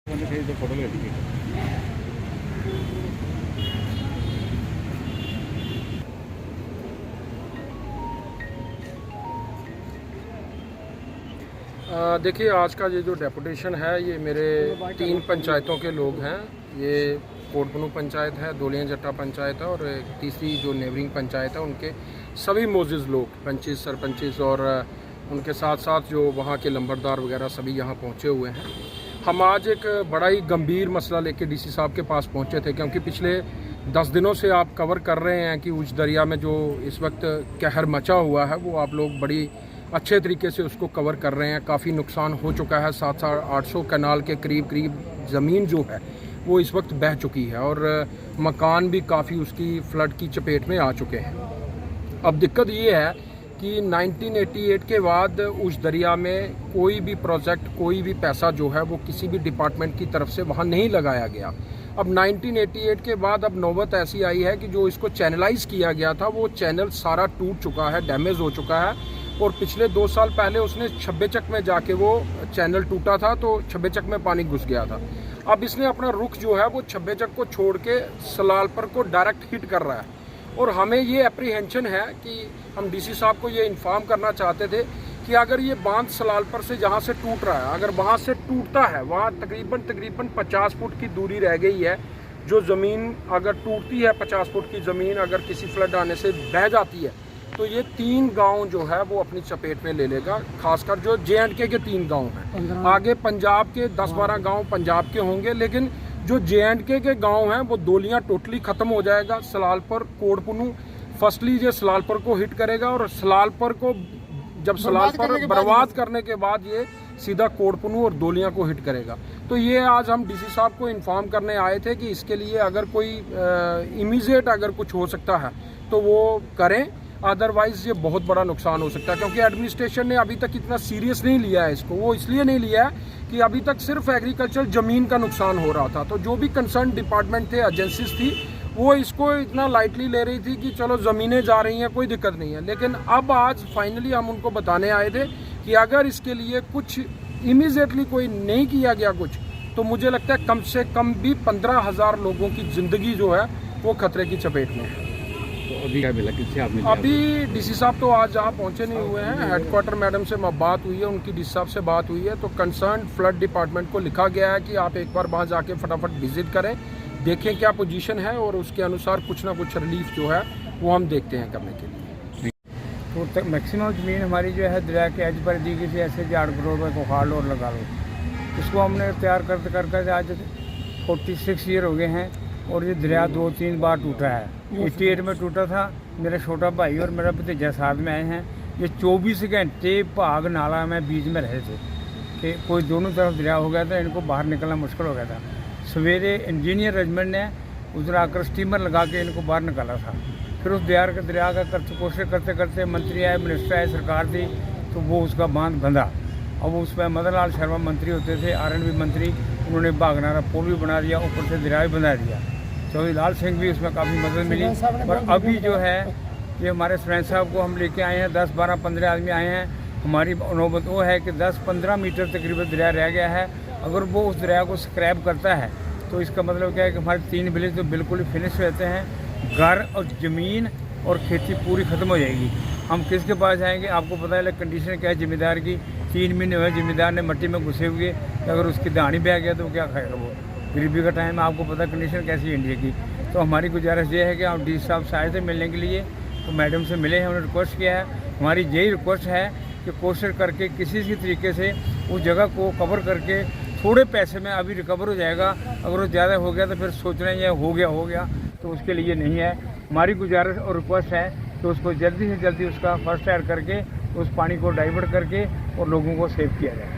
Photo लगी। देखिए, आज का ये जो डेपुटेशन है ये मेरे 3 पंचायतों के लोग हैं। ये कोटपनू पंचायत है, दोलिया जट्टा पंचायत है और एक तीसरी जो नेबरिंग पंचायत है, उनके सभी मोजिज़ लोग, पंचिस, सरपंचिस और उनके साथ साथ जो वहाँ के लंबरदार वगैरह सभी यहाँ पहुँचे हुए हैं। हम आज एक बड़ा ही गंभीर मसला लेके डीसी साहब के पास पहुँचे थे, क्योंकि पिछले 10 दिनों से आप कवर कर रहे हैं कि उच्च दरिया में जो इस वक्त कहर मचा हुआ है वो आप लोग बड़ी अच्छे तरीके से उसको कवर कर रहे हैं। काफ़ी नुकसान हो चुका है, 700-800 कनाल के करीब ज़मीन जो है वो इस वक्त बह चुकी है और मकान भी काफ़ी उसकी फ्लड की चपेट में आ चुके हैं। अब दिक्कत ये है कि 1988 के बाद उस दरिया में कोई भी प्रोजेक्ट, कोई भी पैसा जो है वो किसी भी डिपार्टमेंट की तरफ से वहाँ नहीं लगाया गया। अब 1988 के बाद अब नौबत ऐसी आई है कि जो इसको चैनलाइज किया गया था वो चैनल सारा टूट चुका है, डैमेज हो चुका है। और पिछले 2 साल पहले उसने छब्बेचक में जाके वो चैनल टूटा था तो छब्बेचक में पानी घुस गया था। अब इसने अपना रुख जो है वो छब्बेचक को छोड़ के सलालपर को डायरेक्ट हिट कर रहा है और हमें ये अप्रीहेंशन है कि हम डीसी साहब को ये इन्फॉर्म करना चाहते थे कि अगर ये बांध सलालपर से जहाँ से टूट रहा है, अगर वहाँ से टूटता है, वहाँ तकरीबन 50 फुट की दूरी रह गई है। जो ज़मीन अगर टूटती है, 50 फुट की ज़मीन अगर किसी फ्लड आने से बह जाती है तो ये 3 गांव जो है वो अपनी चपेट में ले लेगा, खासकर जो JNK के 3 गांव हैं। आगे पंजाब के 10-12 गांव पंजाब के होंगे, लेकिन जो JNK के गांव हैं वो दोलियां टोटली ख़त्म हो जाएगा। सलालपर, कोटपनू फर्स्टली ये सलालपर को हिट करेगा और सलालपर को जब सलालपर बर्बाद करने के बाद ये सीधा कोटपनू और दोलियां को हिट करेगा। तो ये आज हम डीसी साहब को इन्फॉर्म करने आए थे कि इसके लिए अगर कोई इमीडिएट अगर कुछ हो सकता है तो वो करें, अदरवाइज़ ये बहुत बड़ा नुकसान हो सकता है। क्योंकि एडमिनिस्ट्रेशन ने अभी तक इतना सीरियस नहीं लिया है इसको। वो इसलिए नहीं लिया है कि अभी तक सिर्फ एग्रीकल्चर ज़मीन का नुकसान हो रहा था, तो जो भी कंसर्न डिपार्टमेंट थे, एजेंसीज थी, वो इसको इतना लाइटली ले रही थी कि चलो ज़मीनें जा रही हैं, कोई दिक्कत नहीं है। लेकिन अब आज फाइनली हम उनको बताने आए थे कि अगर इसके लिए कुछ इमीडिएटली कोई नहीं किया गया कुछ, तो मुझे लगता है कम से कम भी 15,000 लोगों की ज़िंदगी जो है वो खतरे की चपेट में है। तो अभी क्या मिला, किससे आपने? अभी डीसी साहब तो आज यहाँ पहुँचे नहीं हुए हैं। हेडक्वार्टर मैडम से बात हुई है, उनकी डीसी साहब से बात हुई है, तो कंसर्न फ्लड डिपार्टमेंट को लिखा गया है कि आप एक बार वहाँ जाके फटाफट विजिट करें, देखें क्या पोजीशन है और उसके अनुसार कुछ ना कुछ रिलीफ जो है वो हम देखते हैं करने के लिए। तो मैक्सिमम ज़मीन हमारी जो है दरिया के एज पर दी गई थी, ऐसे 8 करोड़ रुपये को हाल और लगा लो। इसको हमने तैयार करते आज 46 ईयर हो गए हैं और ये दरिया 2-3 बार टूटा है। 88 में टूटा था, मेरा छोटा भाई और मेरा भतीजा साथ में आए हैं। ये 24 घंटे भाग नाला में बीच में रहे थे कि कोई दोनों तरफ दरिया हो गया था, इनको बाहर निकलना मुश्किल हो गया था। सवेरे इंजीनियर रेजिमेंट ने उधर आकर स्टीमर लगा के इनको बाहर निकाला था। फिर उस दरिया का कोशिश करते करते मंत्री आए, मिनिस्टर आए, सरकार थी, तो वो उसका बांध बंधा। अब उसमें मदन लाल शर्मा मंत्री होते थे, RNB मंत्री, उन्होंने बागनारा पुल भी बना दिया, ऊपर से दरिया भी बना दिया। चौधरी लाल सिंह भी उसमें काफ़ी मदद मिली। पर अभी जो है ये हमारे सरपंच साहब को हम लेके आए हैं, 10, 12, 15 आदमी आए हैं। हमारी नौबत वो है कि 10-15 मीटर तकरीबन दरिया रह गया है। अगर वो उस दरिया को स्क्रैप करता है तो इसका मतलब क्या है कि हमारे 3 विलेज तो बिल्कुल ही फिनिश रहते हैं। घर और ज़मीन और खेती पूरी ख़त्म हो जाएगी। हम किसके पास जाएंगे? आपको पता है कंडीशन क्या है ज़िम्मेदार की। 3 महीने हुए ज़िम्मेदार ने मट्टी में घुसे हुए, अगर उसकी दानी बह गया तो क्या खाएगा वो? गरीबी का टाइम है, आपको पता कंडीशन कैसी है इंडिया की। तो हमारी गुजारिश ये है कि आप डीसी साहब से आए थे मिलने के लिए, तो मैडम से मिले हैं, उन्होंने रिक्वेस्ट किया है। हमारी यही रिक्वेस्ट है कि कोशिश करके किसी भी तरीके से उस जगह को कवर करके थोड़े पैसे में अभी रिकवर हो जाएगा। अगर वो ज़्यादा हो गया तो फिर सोच रहे हैं ये हो गया, तो उसके लिए नहीं है। हमारी गुजारिश और रिक्वेस्ट है कि उसको जल्दी से जल्दी उसका फर्स्ट एड करके उस पानी को डाइवर्ट करके और लोगों को सेव किया जाए।